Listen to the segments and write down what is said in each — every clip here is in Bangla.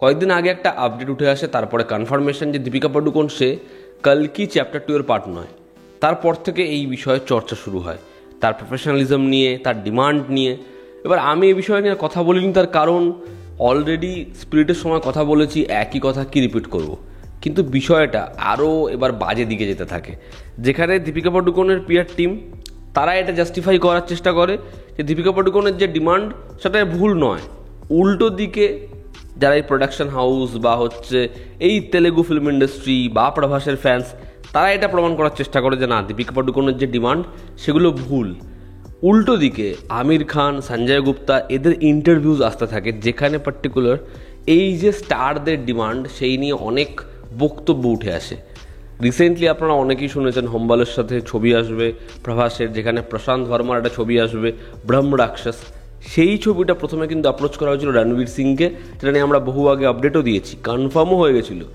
কয়েকদিন আগে একটা আপডেট উঠে আসে, তারপরে কনফার্মেশন যে দীপিকা পাডুকোন সে কালকি চ্যাপ্টার 2 এর পার্ট নয়। তারপর থেকে এই বিষয়ে চর্চা শুরু হয়, তার প্রফেশনালিজম নিয়ে, তার ডিমান্ড নিয়ে। এবার আমি এই বিষয় নিয়ে কথা বলিনি, তার কারণ অলরেডি স্পিরিটের সময় কথা বলেছি, একই কথা কি রিপিট করব। কিন্তু বিষয়টা আরও এবার বাজে দিকে যেতে থাকে, যেখানে দীপিকা পাডুকোনের পিআর টিম তারা এটা জাস্টিফাই করার চেষ্টা করে যে দীপিকা পাডুকোনের যে ডিমান্ড সেটা ভুল নয়। উল্টো দিকে যারা এই প্রোডাকশন হাউস বা এই তেলেগু ফিল্ম ইন্ডাস্ট্রি বা প্রভাসের ফ্যান্স, তারা এটা প্রমাণ করার চেষ্টা করে যে না, দীপিকা পাডুকোনের যে ডিমান্ড সেগুলো ভুল। উল্টো দিকে আমির খান, সঞ্জয় গুপ্তা এদের ইন্টারভিউজ আসতে থাকে, যেখানে পার্টিকুলার এই যে স্টারদের ডিমান্ড সেই নিয়ে অনেক বক্তব্য উঠে আসে। রিসেন্টলি আপনারা অনেকেই শুনেছেন হোমবালের সাথে ছবি আসবে প্রভাসের, যেখানে প্রশান্ত ভার্মার একটা ছবি আসবে ব্রহ্ম রাক্ষস। সেই ছবিটা প্রথমে কিন্তু অ্যাপ্রোচ করা হয়েছিল রণবীর সিংকে, যেটা নিয়ে আমরা বহু আগে আপডেটও দিয়েছি, কনফার্মও হয়ে গেছিলো।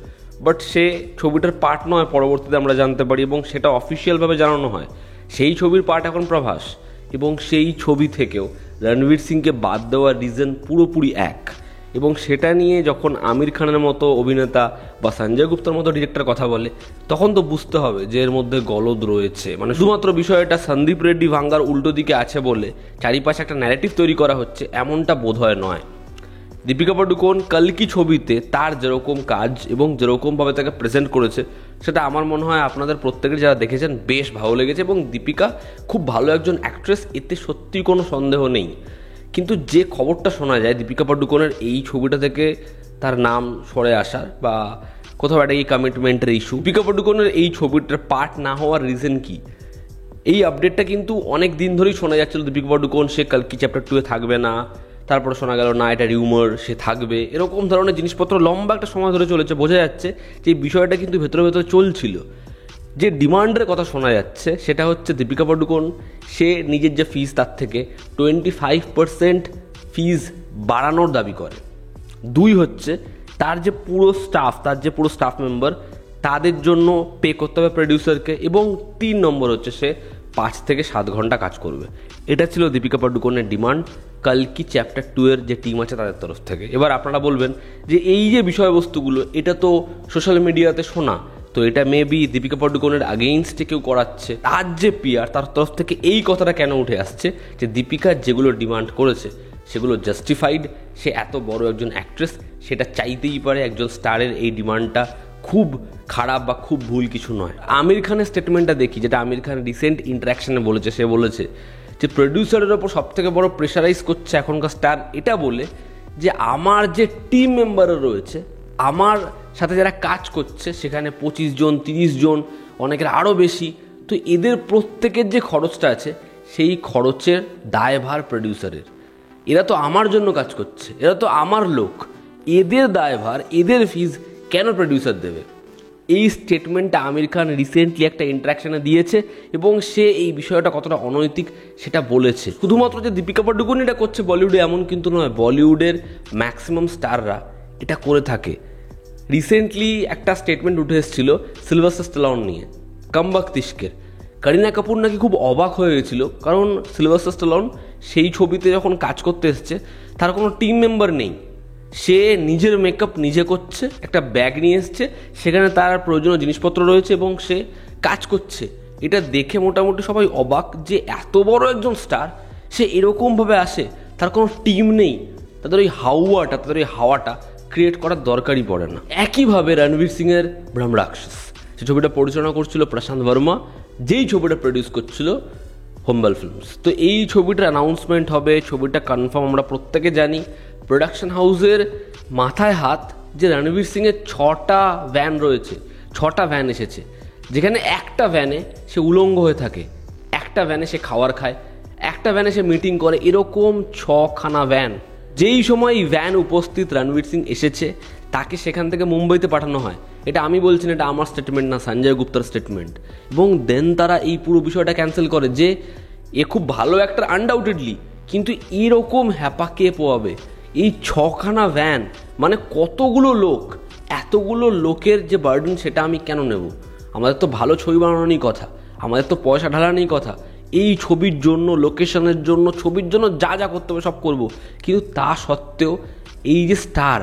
বাট সে ছবিটার পার্ট নয় পরবর্তীতে আমরা জানতে পারি, এবং সেটা অফিসিয়ালভাবে জানানো হয় সেই ছবির পার্ট এখন প্রভাস। এবং সেই ছবি থেকেও রণবীর সিংকে বাদ দেওয়ার রিজন পুরোপুরি এক। এবং সেটা নিয়ে যখন আমির খানের মতো অভিনেতা বা সঞ্জয় গুপ্তার মতো ডিরেক্টর কথা বলে, তখন তো বুঝতে হবে যে এর মধ্যে গলদ রয়েছে। মানে শুধুমাত্র বিষয়টা সন্দীপ রেড্ডি ভাঙ্গার উল্টো দিকে আছে বলে চারিপাশে একটা ন্যারেটিভ তৈরি করা হচ্ছে, এমনটা বোধহয় নয়। দীপিকা পাডুকোন কালকি ছবিতে তার যেরকম কাজ এবং যেরকমভাবে তাকে প্রেজেন্ট করেছে, সেটা আমার মনে হয় আপনাদের প্রত্যেকের যারা দেখেছেন বেশ ভালো লেগেছে। এবং দীপিকা খুব ভালো একজন অ্যাক্ট্রেস, এতে সত্যি কোনো সন্দেহ নেই। কিন্তু যে খবরটা শোনা যায় দীপিকা পাডুকোনের এই ছবিটা থেকে তার নাম সরে আসার বা কোথাও একটা এই কমিটমেন্টের ইস্যু, দীপিকা পাডুকোনের এই ছবিটার পার্ট না হওয়ার রিজন কি, এই আপডেটটা কিন্তু অনেক দিন ধরেই শোনা যাচ্ছিল দীপিকা পাডুকোন সে কালকি চ্যাপ্টার 2 এ থাকবে না। তারপরে শোনা গেল না, এটা রিউমার, সে থাকবে। এরকম ধরনের জিনিসপত্র লম্বা একটা সময় ধরে চলেছে। বোঝা যাচ্ছে যে এই বিষয়টা কিন্তু ভেতরে ভেতরে চলছিল। যে ডিমান্ডের কথা শোনা যাচ্ছে সেটা হচ্ছে দীপিকা পাডুকোন সে নিজের যে ফিজ তার থেকে 25% ফিজ বাড়ানোর দাবি করে। 2 হচ্ছে তার যে পুরো স্টাফ মেম্বার তাদের জন্য পে করতে হবে প্রডিউসারকে। এবং 3 নম্বর হচ্ছে সে 5 থেকে 7 ঘন্টা কাজ করবে। এটা ছিল দীপিকা পাডুকোনের ডিমান্ড কালকি চ্যাপ্টার 2 এর যে টিম আছে তাদের তরফ থেকে। এবার আপনারা বলবেন যে এই যে বিষয়বস্তুগুলো, এটা তো সোশ্যাল মিডিয়াতে শোনা, তো এটা মেবি দীপিকা পাডুকোনের আগেইনস্টে কেউ করাচ্ছে। তার যে পিআর তার তরফ থেকে এই কথাটা কেন উঠে আসছে যে দীপিকা যেগুলো ডিমান্ড করেছে সেগুলো জাস্টিফাইড, সে এত বড় একজন অ্যাক্ট্রেস, সেটা চাইতেই পারে। একজন স্টারের এই ডিমান্ডটা খুব খারাপ বা খুব ভুল কিছু নয়। আমির খানের স্টেটমেন্টটা দেখি, যেটা আমির খান রিসেন্ট ইন্টারাকশনে বলেছে। সে বলেছে যে প্রডিউসারের ওপর সবথেকে বড় প্রেশারাইজ করছে এখনকার স্টার, এটা বলে যে আমার যে টিম মেম্বাররা রয়েছে, আমার সাথে যারা কাজ করছে, সেখানে 25 জন 30 জন, অনেকের আরও বেশি, তো এদের প্রত্যেকের যে খরচটা আছে সেই খরচের দায়ভার প্রডিউসারের। এরা তো আমার জন্য কাজ করছে, এরা তো আমার লোক, এদের দায়ভার, এদের ফিজ কেন প্রডিউসার দেবে? এই স্টেটমেন্টটা আমির খান রিসেন্টলি একটা ইন্টারাকশনে দিয়েছে, এবং সে এই বিষয়টা কতটা অনৈতিক সেটা বলেছে। শুধুমাত্র যে দীপিকা পাডুকোন এটা করছে বলিউডে এমন কিন্তু নয়, বলিউডের ম্যাক্সিমাম স্টাররা এটা করে থাকে। রিসেন্টলি একটা স্টেটমেন্ট উঠে এসেছিল সিলভাস্টার স্ট্যালোন নিয়ে, কামব্যাক ইশকের। করিনা কাপুর নাকি খুব অবাক হয়ে গেছিল, কারণ সিলভাস্টার স্ট্যালোন সেই ছবিতে যখন কাজ করতে এসছে তার কোনো টিম মেম্বার নেই, সে নিজের মেকআপ নিজে করছে, একটা ব্যাগ নিয়ে এসছে, সেখানে তার প্রয়োজনীয় জিনিসপত্র রয়েছে এবং সে কাজ করছে। এটা দেখে মোটামুটি সবাই অবাক যে এত বড় একজন স্টার সে এরকমভাবে আসে, তার কোনো টিম নেই, তাদের ওই হাওয়াটা ক্রিয়েট করার দরকারই পড়ে না। একইভাবে রণবীর সিংয়ের ব্রহ্ম রাক্ষস, সে ছবিটা পরিচালনা করছিল প্রশান্ত ভার্মা, যেই ছবিটা প্রডিউস করছিল হোমবাল ফিল্মস। তো এই ছবিটার অ্যানাউন্সমেন্ট হবে, ছবিটা কনফার্ম আমরা প্রত্যেকে জানি। প্রোডাকশন হাউসের মাথায় হাত যে রণবীর সিংয়ের 6টা ভ্যান রয়েছে, 6টা ভ্যান এসেছে, যেখানে একটা ভ্যানে সে উলঙ্গ হয়ে থাকে, একটা ভ্যানে সে খাবার খায়, একটা ভ্যানে সে মিটিং করে, এরকম 6খানা ভ্যান। যেই সময় এই ভ্যান উপস্থিত রণবীর সিং এসেছে, তাকে সেখান থেকে মুম্বাইতে পাঠানো হয়। এটা আমি বলছি না, এটা আমার স্টেটমেন্ট না, সঞ্জয় গুপ্তার স্টেটমেন্ট। এবং দেন তারা এই পুরো বিষয়টা ক্যান্সেল করে যে এ খুব ভালো একটা আনডাউটেডলি, কিন্তু এরকম হ্যাপা কে পোয়াবে? এই 6খানা ভ্যান মানে কতগুলো লোক, এতগুলো লোকের যে বার্ডেন সেটা আমি কেন নেব? আমাদের তো ভালো ছবি বানানো নিয়ে কথা, আমাদের তো পয়সা ঢালা নিয়ে কথা। এই ছবির জন্য, লোকেশনের জন্য, ছবির জন্য যা যা করতে হবে সব করব, কিন্তু তা সত্ত্বেও এই যে স্টার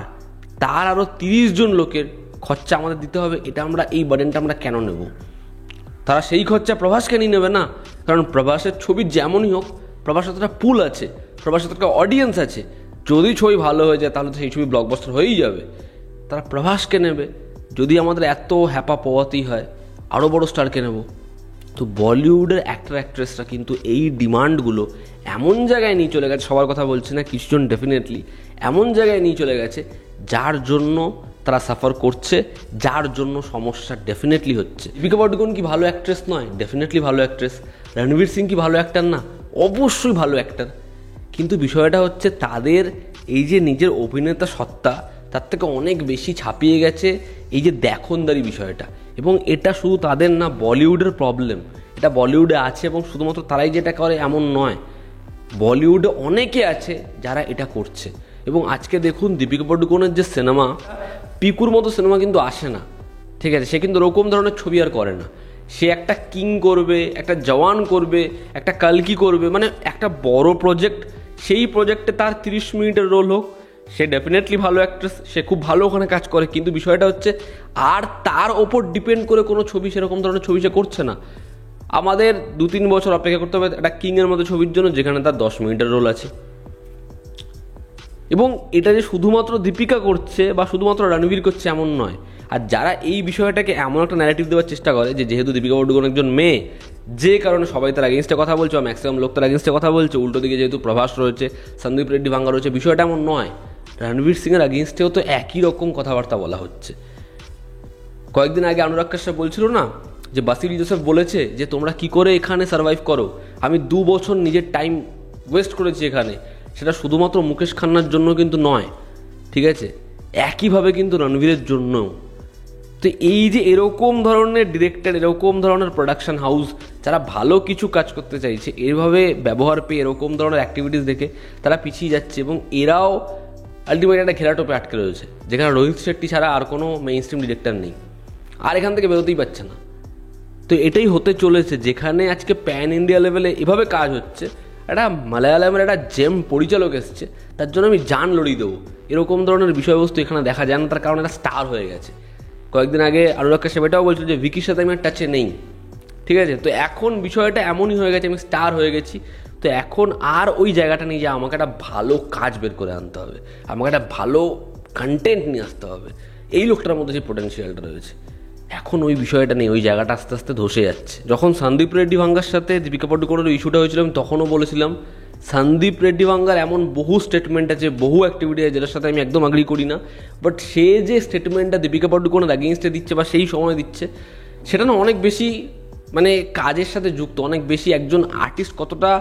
তার আরও 30 জন লোকের খরচা আমাদের দিতে হবে, এটা আমরা এই বার্ডেনটা আমরা কেন নেব? তারা সেই খরচা প্রভাসকে নিয়ে নেবে না, কারণ প্রভাসের ছবি যেমনই হোক, প্রভাসের একটা পুল আছে, প্রভাসের একটা অডিয়েন্স আছে, যদি ছবি ভালো হয়ে যায় তাহলে তো সেই ছবি ব্লকবাস্টার হয়েই যাবে, তারা প্রভাসকে নেবে। যদি আমাদের এত হ্যাপা পোয়াতেই হয় আরও বড় স্টারকে নেব। তো বলিউডের অ্যাক্টর অ্যাক্ট্রেসরা কিন্তু এই ডিমান্ডগুলো এমন জায়গায় নিয়ে চলে গেছে, সবার কথা বলছে না, কিছুজন ডেফিনেটলি এমন জায়গায় নিয়ে চলে গেছে যার জন্য তারা সাফার করছে, যার জন্য সমস্যা ডেফিনেটলি হচ্ছে। দীপিকা পাডুকোন কি ভালো অ্যাক্ট্রেস নয়? ডেফিনেটলি ভালো অ্যাক্ট্রেস। রণবীর সিং কি ভালো অ্যাক্টর না? অবশ্যই ভালো অ্যাক্টর। কিন্তু বিষয়টা হচ্ছে তাদের এই যে নিজের অভিনেতা সত্তা, তার থেকে অনেক বেশি ছাপিয়ে গেছে এই যে দেখনদারি বিষয়টা। এবং এটা শুধু তাদের না, বলিউডের প্রবলেম। এটা বলিউডে আছে এবং শুধুমাত্র তারাই যেটা করে এমন নয়, বলিউডে অনেকে আছে যারা এটা করছে। এবং আজকে দেখুন দীপিকা পাডুকোনের যে সিনেমা, পিকুর মতো সিনেমা কিন্তু আসে না, ঠিক আছে? সে কিন্তু ওরকম ধরনের ছবি আর করে না। সে একটা কিং করবে, একটা জওয়ান করবে, একটা কালকি করবে, মানে একটা বড় প্রজেক্ট, সেই প্রজেক্টে তার 30 মিনিটের রোল হোক, সে ডেফিনেটলি ভালো অ্যাক্ট্রেস, সে খুব ভালো ওখানে কাজ করে। কিন্তু বিষয়টা হচ্ছে আর তার ওপর ডিপেন্ড করে কোনো ছবি, সেরকম ধরনের ছবি সে করছে না। আমাদের 2-3 বছর অপেক্ষা করতে হবে একটা কিংয়ের মতো ছবির জন্য, যেখানে তার 10 মিনিটের রোল আছে। এবং এটা যে শুধুমাত্র দীপিকা করছে বা শুধুমাত্র রণবীর করছে এমন নয়। আর যারা এই বিষয়টাকে এমন একটা ন্যারেটিভ দেওয়ার চেষ্টা করে যে যেহেতু দীপিকা পাডুকোন একজন মেয়ে, যে কারণে সবাই তার এগেনস্টে কথা বলছে, বা ম্যাক্সিমাম লোক তার এগেনস্টে কথা বলছে, উল্টো দিকে যেহেতু প্রভাস রয়েছে, সন্দীপ রেড্ডি ভাঙ্গা রয়েছে, বিষয়টা এমন নয়। রণবীর সিংয়ের এগেনস্টেও তো একই রকম কথাবার্তা বলা হচ্ছে। কয়েকদিন আগে অনুরাগ কাশ্যপ বলছিল না যে বাসিল জোসেফ বলেছে যে তোমরা কি করে এখানে সার্ভাইভ করো, আমি 2 বছর নিজের টাইম ওয়েস্ট করেছি এখানে, সেটা শুধুমাত্র মুকেশ খান্নার জন্য কিন্তু নয়, ঠিক আছে? একইভাবে কিন্তু রণবীরের জন্যও। তো এই যে এরকম ধরনের ডিরেক্টর, এরকম ধরনের প্রোডাকশন হাউস যারা ভালো কিছু কাজ করতে চাইছে, এভাবে ব্যবহার পেয়ে এরকম ধরনের অ্যাক্টিভিটিস দেখে তারা পিছিয়ে যাচ্ছে। এবং এরাও আলটিমেটলি একটা ঘেরাটোপে আটকে রয়েছে, যেখানে রোহিত শেট্টি ছাড়া আর কোনো মেইন স্ট্রিম ডিরেক্টর নেই, আর এখান থেকে বেরোতেই পারছে না। তো এটাই হতে চলেছে, যেখানে আজকে প্যান ইন্ডিয়া লেভেলে এভাবে কাজ হচ্ছে, একটা মালায়ালামের একটা জেম পরিচালক এসছে, তার জন্য আমি জান লড়িয়ে দেবো, এরকম ধরনের বিষয়বস্তু এখানে দেখা যায় না। তার কারণ একটা স্টার হয়ে গেছে। কয়েকদিন আগে অনুরাগ কাশ্যপ এটাও বলছিল যে ভিকির সাথে আমি টাচে নেই, ঠিক আছে? তো এখন বিষয়টা এমনই হয়ে গেছে, আমি স্টার হয়ে গেছি, তো এখন আর ওই জায়গাটা নেই যে আমাকে একটা ভালো কাজ বের করে আনতে হবে, আমাকে একটা ভালো কন্টেন্ট নিয়ে আসতে হবে। এই লোকটার মধ্যে যে পোটেনশিয়ালটা রয়েছে, এখন ওই বিষয়টা নেই, ওই জায়গাটা আস্তে আস্তে ধসে যাচ্ছে। যখন সন্দীপ রেড্ডি ভাঙ্গার সাথে দীপিকা পাডুকোনের ইস্যুটা হয়েছিল, আমি তখনও বলেছিলাম সন্দীপ রেড্ডি ভাঙ্গার এমন বহু স্টেটমেন্ট আছে, বহু অ্যাক্টিভিটি আছে যেটার সাথে আমি একদম এগ্রি করি না, বাট সে যে স্টেটমেন্টটা দীপিকা পাডুকোনের এগেইনস্টে দিচ্ছে বা সেই সময় দিচ্ছে, সেটা না অনেক বেশি মানে কাজের সাথে যুক্ত, অনেক বেশি একজন আর্টিস্ট কতটা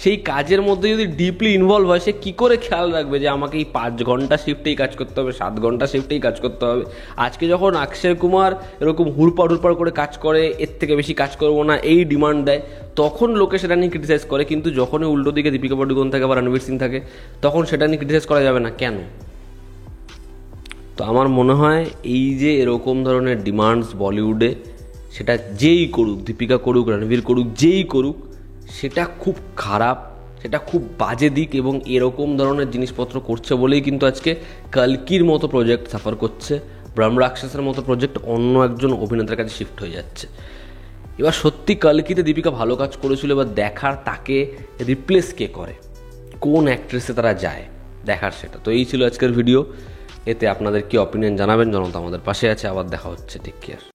সেই কাজের মধ্যে যদি ডিপলি ইনভলভ হয়, সে কী করে খেয়াল রাখবে যে আমাকে এই 5 ঘন্টা শিফটেই কাজ করতে হবে, 7 ঘন্টা শিফটেই কাজ করতে হবে। আজকে যখন অক্ষয় কুমার এরকম হুড়পাড় করে কাজ করে, এর থেকে বেশি কাজ করবো না, এই ডিমান্ড দেয়, তখন লোকে সেটা নিয়ে ক্রিটিসাইজ করে। কিন্তু যখনই উল্টো দিকে দীপিকা পাডুকোন থাকে বা রণবীর সিং থাকে, তখন সেটা নিয়ে ক্রিটিসাইজ করা যাবে না কেন? তো আমার মনে হয় এই যে এরকম ধরনের ডিমান্ডস বলিউডে, সেটা যেই করুক, দীপিকা করুক, রণবীর করুক, যেই করুক, সেটা খুব খারাপ, সেটা খুব বাজে দিক। এবং এরকম ধরনের জিনিসপত্র করছে বলেই কিন্তু আজকে কালকির মতো প্রজেক্ট সাফার করছে, ব্রহ্মরাক্ষসের মতো প্রজেক্ট অন্য একজন অভিনেতার কাছে শিফট হয়ে যাচ্ছে। এবার সত্যি কালকিতে দীপিকা ভালো কাজ করেছিল, এবার দেখার তাকে রিপ্লেস কে করে, কোন অ্যাক্ট্রেসে তারা যায়, দেখার সেটা। তো এই ছিল আজকের ভিডিও। এতে আপনাদের কি অপিনিয়ন জানাবেন, জনতা আমাদের পাশে আছে। আবার দেখা হচ্ছে, টেক কেয়ার।